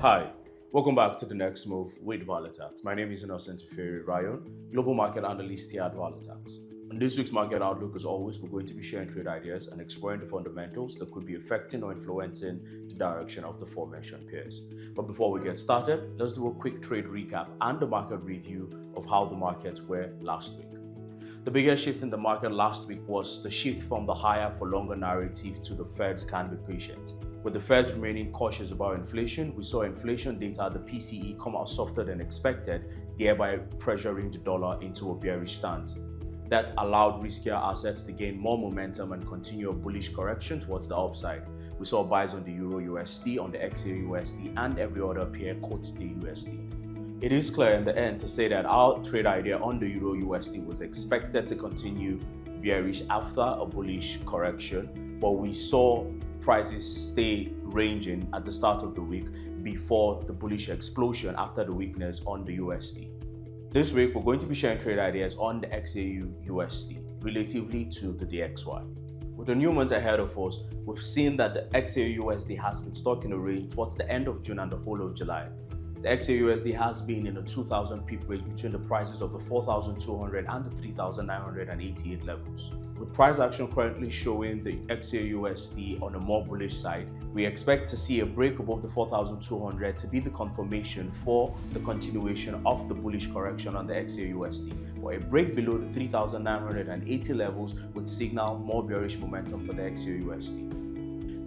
Hi, welcome back to the next move with Valetax. My name is Innocent Ryan, global market analyst here at Valetax. On this week's market outlook, as always, we're going to be sharing trade ideas and exploring the fundamentals that could be affecting or influencing the direction of the aforementioned pairs. But before we get started, let's do a quick trade recap and a market review of how the markets were last week. The biggest shift in the market last week was the shift from the higher for longer narrative to the Feds can be patient. With the Feds remaining cautious about inflation, we saw inflation data, the PCE, come out softer than expected, thereby pressuring the dollar into a bearish stance. That allowed riskier assets to gain more momentum and continue a bullish correction towards the upside. We saw buys on the EURUSD, on the XAUUSD, and every other pair quote the USD. It is clear in the end to say that our trade idea on the EURUSD was expected to continue bearish after a bullish correction, but we saw prices stay ranging at the start of the week before the bullish explosion after the weakness on the USD. This week, we're going to be sharing trade ideas on the XAUUSD relatively to the DXY. With the new month ahead of us, we've seen that the XAUUSD has been stuck in a range towards the end of June and the whole of July. The XAUUSD has been in a 2,000 pip range between the prices of the 4,200 and the 3,988 levels. With price action currently showing the XAUUSD on a more bullish side, we expect to see a break above the 4,200 to be the confirmation for the continuation of the bullish correction on the XAUUSD, or a break below the 3,980 levels would signal more bearish momentum for the XAUUSD.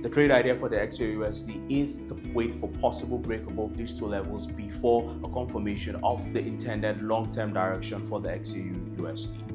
The trade idea for the XAUUSD is to wait for possible break above these two levels before a confirmation of the intended long-term direction for the XAUUSD.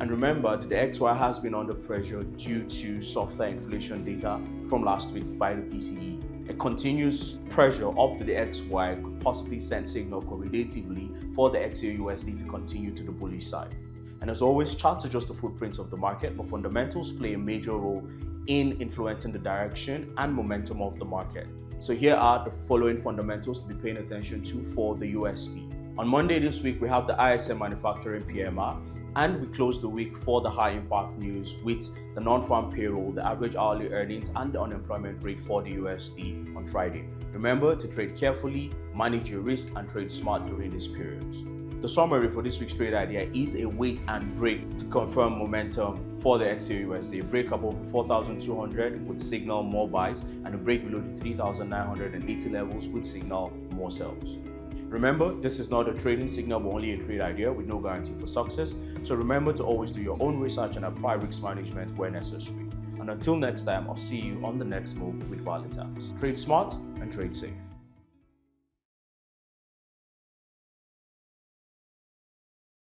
And remember that the XY has been under pressure due to softer inflation data from last week by the PCE. A continuous pressure up to the XY could possibly send signal correlatively for the XAUUSD to continue to the bullish side. And as always, charts are just the footprints of the market, but fundamentals play a major role in influencing the direction and momentum of the market. So here are the following fundamentals to be paying attention to for the USD. On Monday this week, we have the ISM manufacturing PMI, and we close the week for the high impact news with the non-farm payroll, the average hourly earnings, and the unemployment rate for the USD on Friday. Remember to trade carefully, manage your risk, and trade smart during these periods. The summary for this week's trade idea is a wait and break to confirm momentum for the XAUUSD. A break above the 4,200 would signal more buys, and a break below the 3,980 levels would signal more sells. Remember, this is not a trading signal, but only a trade idea with no guarantee for success. So remember to always do your own research and apply risk management where necessary. And until next time, I'll see you on the next move with Valetax. Trade smart and trade safe.